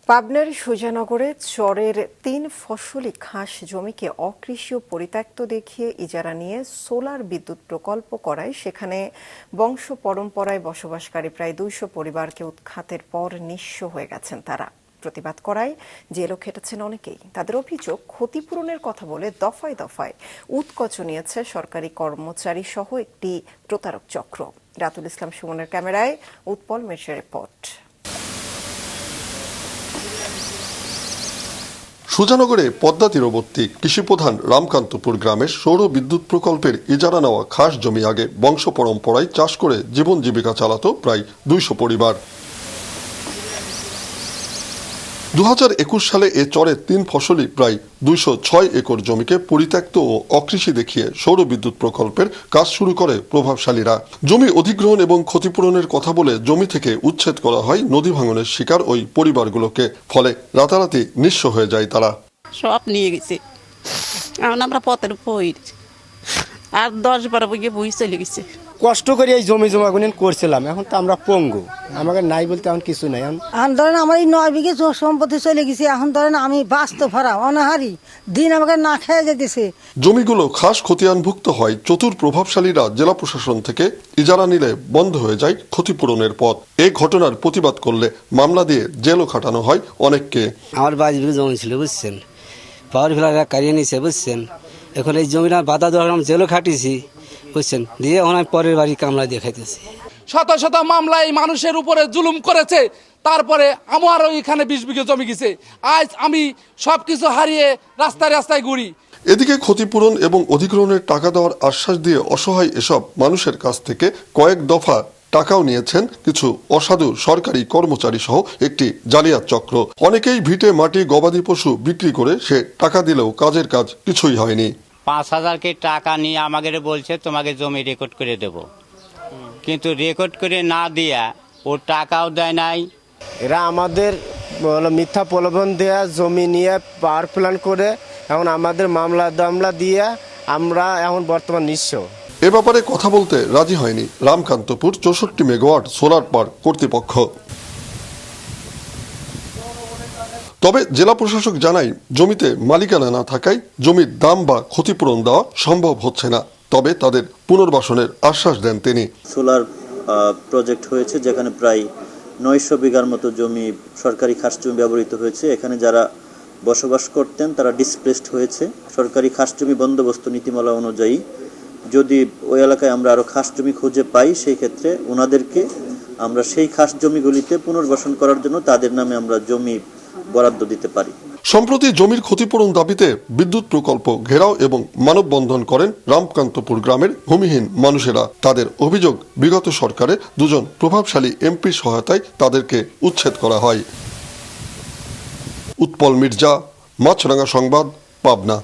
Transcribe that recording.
পাবনার সুজানগরে চরের ৩ ফসলি খাস জমিকে অকৃষিও পরিত্যক্ত দেখিয়ে ইজারা নিয়ে সোলার বিদ্যুৎ প্রকল্প করায় সেখানে বংশ পরম্পরায় বসবাসকারী প্রায় ২০০ পরিবারকে উৎখাতের পর নিঃস্ব হয়ে গেছেন তারা। প্রতিবাদ করায় জেলও খেটেছেন অনেকেই। তাদের অভিযোগ, ক্ষতিপূরণের কথা বলে দফায় দফায় উৎকোচ নিয়েছে সরকারি কর্মচারী সহ একটি প্রতারক চক্র। রাতুল ইসলাম সুমনের ক্যামেরায় উৎপল মির্জার রিপোর্ট। সুজানগরে পদ্মা তীরবর্তী কৃষিপ্রধান রামকান্তপুর গ্রামের সৌর বিদ্যুৎ প্রকল্পের ইজারা নেওয়া খাস জমি আগে বংশ পরম্পরায় চাষ করে জীবন জীবিকা চালাত প্রায় ২০০ পরিবার। ২০২১ সালে এ চরের ৩ ফসলি প্রায় ২০৬ একর জমিকে পরিত্যক্ত ও অকৃষি দেখিয়ে সৌর বিদ্যুৎ প্রকল্পের কাজ শুরু করে প্রভাবশালীরা। জমি অধিগ্রহণ এবং ক্ষতিপূরণের কথা বলে জমি থেকে উচ্ছেদ করা হয় নদী ভাঙনের শিকার ওই পরিবারগুলোকে। ফলে রাতারাতি নিঃস্ব হয়ে যায় তারা। সব নিয়ে গেছে, এখন আমরা পথের বই আর ১০-১২ বইয়ে বই চলে গেছে। কষ্ট করে এই জমি জমা গুলো করছিলাম, এখন তো আমরা পঙ্গু, আমাকে নাই বলতে এখন কিছু নাই। এখন ধরেন আমার এই ৯ বিঘে সম্পত্তি চলে গেছে, এখন ধরেন আমি বাঁচতে ভরা অনাহারি দিন আমাকে না খেয়ে যেতেছে। জমিগুলো খাস খতিয়ানভুক্ত হয় চতুর প্রভাবশালীরা জেলা প্রশাসন থেকে ইজারা নিলে বন্ধ হয়ে যায় ক্ষতিপূরণের পথ। এই ঘটনার প্রতিবাদ করলে মামলা দিয়ে জেলও খাটানো হয় অনেককে। আমার ২২ বিঘে জমি ছিল বুঝছেন, পাওয়ার ফিলাররা কারিয়ে নিয়েছে বুঝছেন। এখন এই জমিটা বাধা দেওয়ার আমি জেলও খাটিছি বুঝছেন, দিয়ে এখন আমি পরের বাড়ি কামলা দিয়ে খাইতেছি। শত শত মামলায় মানুষের উপরে জুলুম করেছে, তারপরে আমারও এখানে ২০ বিঘে জমি গেছে। আজ আমি সবকিছু হারিয়ে রাস্তায় রাস্তায় ঘুরি। এদিকে ক্ষতিপূরণ এবং অধিগ্রহণের টাকা দেওয়ার আশ্বাস দিয়ে অসহায় এসব মানুষের কাছ থেকে কয়েক দফা টাকাও নিয়েছেন কিছু অসাধু সরকারি কর্মচারী সহ একটি জালিয়াত চক্র। অনেকেই ভিটে মাটি গবাদি পশু বিক্রি করে সে টাকা দিলেও কাজের কাজ কিছুই হয়নি। ৫,০০০ টাকা নিয়ে আমাকে বলছে তোমাকে জমি রেকর্ড করে দেব, কিন্তু রেকর্ড করে না দিয়া ও টাকাও দেয় নাই। এরা আমাদের মিথ্যা প্রলোভন দেয়া জমি নিয়ে পাওয়ার প্ল্যান করে এখন আমাদের মামলা দিয়ে আমরা এখন বর্তমান নিঃস্ব। এ ব্যাপারে কথা বলতে রাজি হয়নি রামকান্তপুর ৬৪ মেগাওয়াট সোলার পার্ক কর্তৃপক্ষ। তবে জেলা প্রশাসক জানায় জমিতে মালিকানা না থাকায় জমির দাম বা ক্ষতিপূরণ দেওয়া সম্ভব হচ্ছে না। তবে তাদের পুনর্বাসনের আশ্বাস দেন তিনি। সোলার প্রজেক্ট হয়েছে যেখানে প্রায় ৯০০ বিঘার মতো জমি সরকারি খাস জমি ব্যবহৃত হয়েছে। এখানে যারা বসবাস করতেন তারা ডিসপ্লেসড হয়েছে। সরকারি খাস জমি বন্দোবস্ত নীতিমালা অনুযায়ী যদি ওই এলাকায় আমরা আরো খাস জমি খুঁজে পাই, সেই ক্ষেত্রে ওনাদেরকে আমরা সেই খাস জমিগুলিতে পুনর্বাসন করার জন্য তাদের নামে আমরা জমি বরাদ্দ দিতে পারি। সম্প্রতি জমির ক্ষতিপূরণ দাবিতে বিদ্যুৎ প্রকল্প ঘেরাও এবং মানববন্ধন করেন রামকান্তপুর গ্রামের ভূমিহীন মানুষেরা। তাদের অভিযোগ, বিগত সরকারের ২জন প্রভাবশালী এমপির সহায়তায় তাদেরকে উচ্ছেদ করা হয়। উৎপল মির্জা, মাছরাঙা সংবাদ, পাবনা।